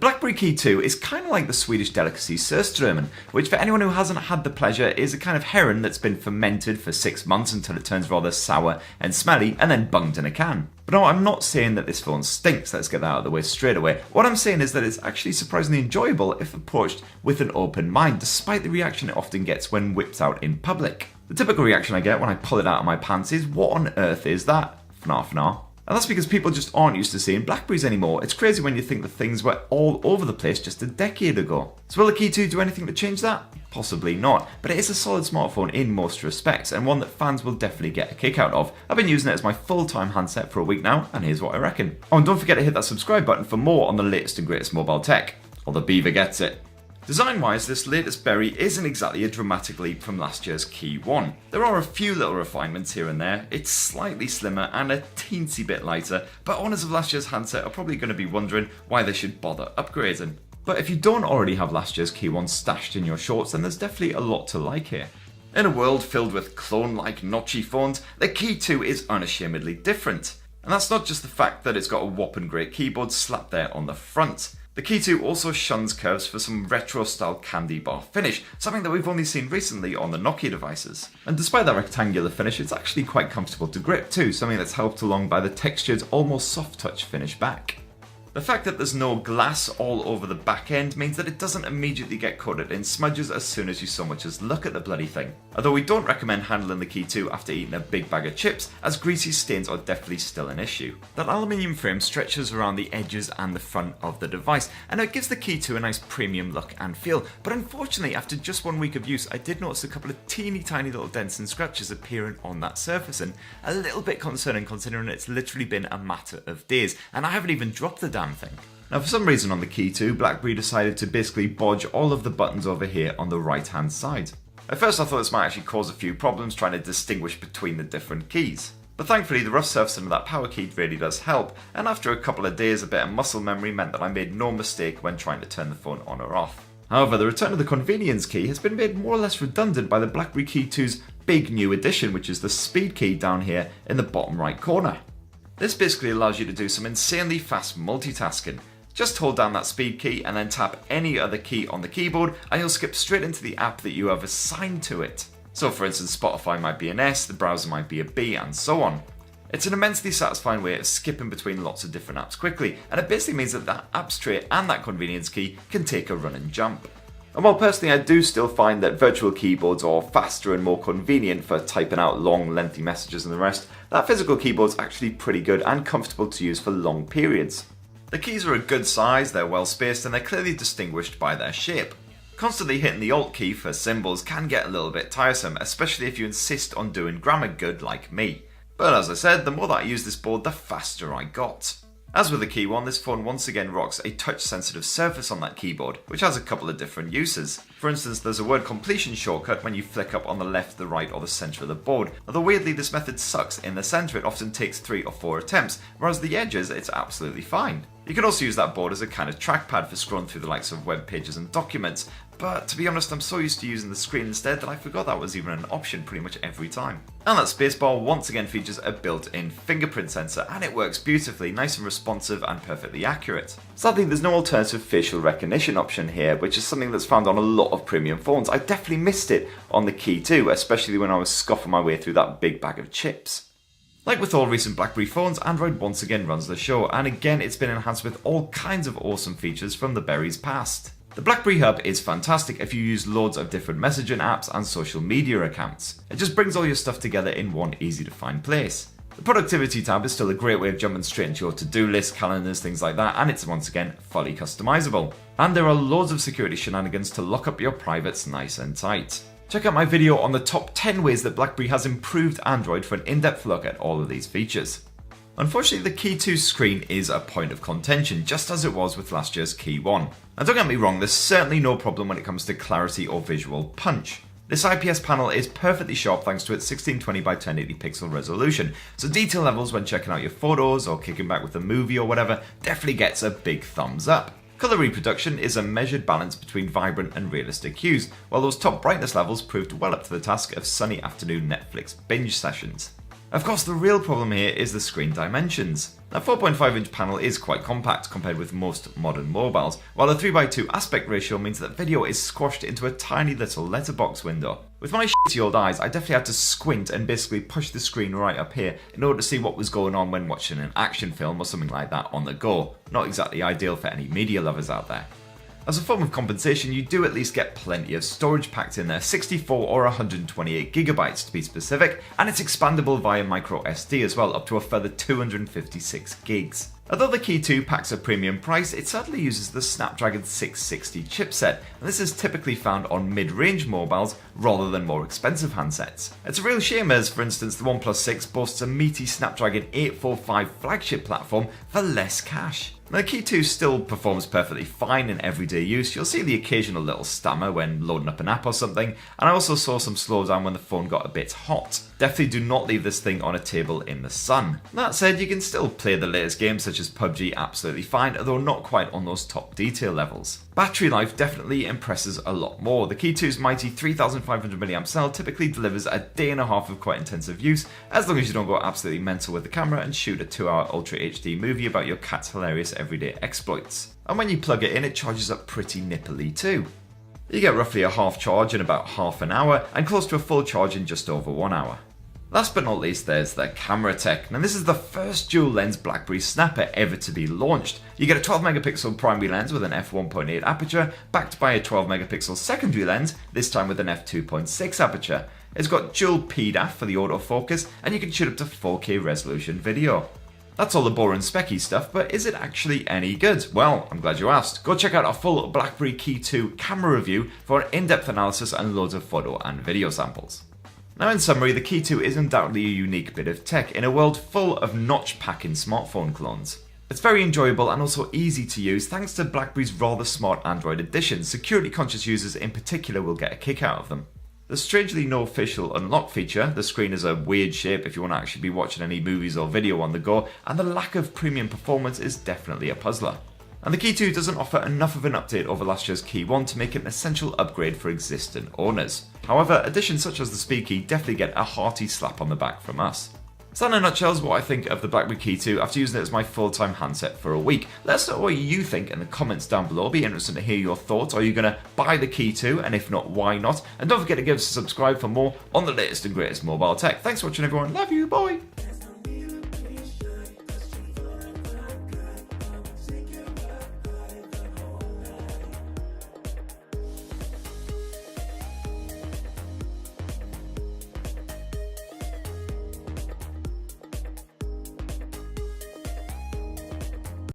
BlackBerry Key2 is kind of like the Swedish delicacy Surströmming, which for anyone who hasn't had the pleasure is a kind of herring that's been fermented for 6 months until it turns rather sour and smelly and then bunged in a can. But no, I'm not saying that this phone stinks, let's get that out of the way straight away. What I'm saying is that it's actually surprisingly enjoyable if approached with an open mind, despite the reaction it often gets when whipped out in public. The typical reaction I get when I pull it out of my pants is, what on earth is that? FNAR. And that's because people just aren't used to seeing Blackberries anymore. It's crazy when you think that things were all over the place just a decade ago. So will the Key2 do anything to change that? Possibly not, but it is a solid smartphone in most respects, and one that fans will definitely get a kick out of. I've been using it as my full-time handset for a week now, and here's what I reckon. Oh, and don't forget to hit that subscribe button for more on the latest and greatest mobile tech. Or the beaver gets it. Design-wise, this latest berry isn't exactly a dramatic leap from last year's Key 1. There are a few little refinements here and there. It's slightly slimmer and a teensy bit lighter, but owners of last year's handset are probably going to be wondering why they should bother upgrading. But if you don't already have last year's Key 1 stashed in your shorts, then there's definitely a lot to like here. In a world filled with clone-like notchy phones, the Key 2 is unashamedly different. And that's not just the fact that it's got a whopping great keyboard slapped there on the front. The Key 2 also shuns curves for some retro-style candy bar finish, something that we've only seen recently on the Nokia devices. And despite that rectangular finish, it's actually quite comfortable to grip too, something that's helped along by the textured, almost soft touch finish back. The fact that there's no glass all over the back end means that it doesn't immediately get coated in smudges as soon as you so much as look at the bloody thing. Although we don't recommend handling the Key 2 after eating a big bag of chips, as greasy stains are definitely still an issue. That aluminium frame stretches around the edges and the front of the device, and it gives the Key 2 a nice premium look and feel, but unfortunately after just 1 week of use I did notice a couple of teeny tiny little dents and scratches appearing on that surface, and a little bit concerning considering it's literally been a matter of days, and I haven't even dropped the damn thing. Now for some reason on the Key 2, BlackBerry decided to basically bodge all of the buttons over here on the right hand side. At first I thought this might actually cause a few problems trying to distinguish between the different keys. But thankfully the rough surfacing of that power key really does help, and after a couple of days a bit of muscle memory meant that I made no mistake when trying to turn the phone on or off. However, the return of the convenience key has been made more or less redundant by the BlackBerry Key 2's big new addition, which is the speed key down here in the bottom right corner. This basically allows you to do some insanely fast multitasking. Just hold down that speed key and then tap any other key on the keyboard and you'll skip straight into the app that you have assigned to it. So for instance, Spotify might be an S, the browser might be a B, and so on. It's an immensely satisfying way of skipping between lots of different apps quickly, and it basically means that that apps tray and that convenience key can take a run and jump. And while personally I do still find that virtual keyboards are faster and more convenient for typing out long lengthy messages and the rest, that physical keyboard's actually pretty good and comfortable to use for long periods. The keys are a good size, they're well spaced, and they're clearly distinguished by their shape. Constantly hitting the Alt key for symbols can get a little bit tiresome, especially if you insist on doing grammar good like me. But as I said, the more that I use this board, the faster I got. As with the Key 1, this phone once again rocks a touch-sensitive surface on that keyboard, which has a couple of different uses. For instance, there's a word completion shortcut when you flick up on the left, the right, or the centre of the board, although weirdly this method sucks in the centre. It often takes 3 or 4 attempts, whereas the edges it's absolutely fine. You can also use that board as a kind of trackpad for scrolling through the likes of web pages and documents, but to be honest I'm so used to using the screen instead that I forgot that was even an option pretty much every time. And that spacebar once again features a built-in fingerprint sensor, and it works beautifully, nice and responsive and perfectly accurate. Sadly there's no alternative facial recognition option here, which is something that's found on a lot of premium phones. I definitely missed it on the Key 2, especially when I was scoffing my way through that big bag of chips. Like with all recent BlackBerry phones, Android once again runs the show, and again it's been enhanced with all kinds of awesome features from the berries past. The BlackBerry Hub is fantastic if you use loads of different messaging apps and social media accounts. It just brings all your stuff together in one easy to find place. The productivity tab is still a great way of jumping straight into your to-do list, calendars, things like that, and it's once again fully customizable. And there are loads of security shenanigans to lock up your privates nice and tight. Check out my video on the top 10 ways that BlackBerry has improved Android for an in-depth look at all of these features. Unfortunately, the Key 2 screen is a point of contention, just as it was with last year's Key 1. And don't get me wrong, there's certainly no problem when it comes to clarity or visual punch. This IPS panel is perfectly sharp thanks to its 1620 by 1080 pixel resolution, so detail levels when checking out your photos or kicking back with a movie or whatever definitely gets a big thumbs up. Colour reproduction is a measured balance between vibrant and realistic hues, while those top brightness levels proved well up to the task of sunny afternoon Netflix binge sessions. Of course, the real problem here is the screen dimensions. A 4.5-inch panel is quite compact compared with most modern mobiles, while the 3:2 aspect ratio means that video is squashed into a tiny little letterbox window. With my shitty old eyes, I definitely had to squint and basically push the screen right up here in order to see what was going on when watching an action film or something like that on the go. Not exactly ideal for any media lovers out there. As a form of compensation, you do at least get plenty of storage packed in there, 64 or 128 gigabytes to be specific, and it's expandable via micro SD as well, up to a further 256 gigs. Although the Key 2 packs a premium price, it sadly uses the Snapdragon 660 chipset, and this is typically found on mid-range mobiles rather than more expensive handsets. It's a real shame as, for instance, the OnePlus 6 boasts a meaty Snapdragon 845 flagship platform for less cash. Now, the Key 2 still performs perfectly fine in everyday use. You'll see the occasional little stammer when loading up an app or something, and I also saw some slowdown when the phone got a bit hot. Definitely do not leave this thing on a table in the sun. That said, you can still play the latest games such as PUBG absolutely fine, although not quite on those top detail levels. Battery life definitely impresses a lot more. The Key 2's mighty 3500 mAh cell typically delivers a day and a half of quite intensive use, as long as you don't go absolutely mental with the camera and shoot a 2-hour Ultra HD movie about your cat's hilarious everyday exploits. And when you plug it in, it charges up pretty nippily too. You get roughly a half charge in about half an hour, and close to a full charge in just over 1 hour. Last but not least, there's the camera tech. Now, this is the first dual lens BlackBerry snapper ever to be launched. You get a 12 megapixel primary lens with an f1.8 aperture, backed by a 12 megapixel secondary lens, this time with an f2.6 aperture. It's got dual PDAF for the autofocus, and you can shoot up to 4K resolution video. That's all the boring specky stuff, but is it actually any good? Well, I'm glad you asked. Go check out our full BlackBerry Key 2 camera review for an in-depth analysis and loads of photo and video samples. Now, in summary, the Key 2 is undoubtedly a unique bit of tech in a world full of notch-packing smartphone clones. It's very enjoyable and also easy to use thanks to BlackBerry's rather smart Android edition. Security-conscious users in particular will get a kick out of them. The strangely no facial unlock feature, the screen is a weird shape if you want to actually be watching any movies or video on the go, and the lack of premium performance is definitely a puzzler. And the Key 2 doesn't offer enough of an update over last year's Key 1 to make it an essential upgrade for existing owners. However, additions such as the speed key definitely get a hearty slap on the back from us. So in a nutshell is what I think of the BlackBerry Key 2 after using it as my full-time handset for a week. Let us know what you think in the comments down below. Be interested to hear your thoughts. Are you going to buy the Key 2? And if not, why not? And don't forget to give us a subscribe for more on the latest and greatest mobile tech. Thanks for watching, everyone. Love you. Bye.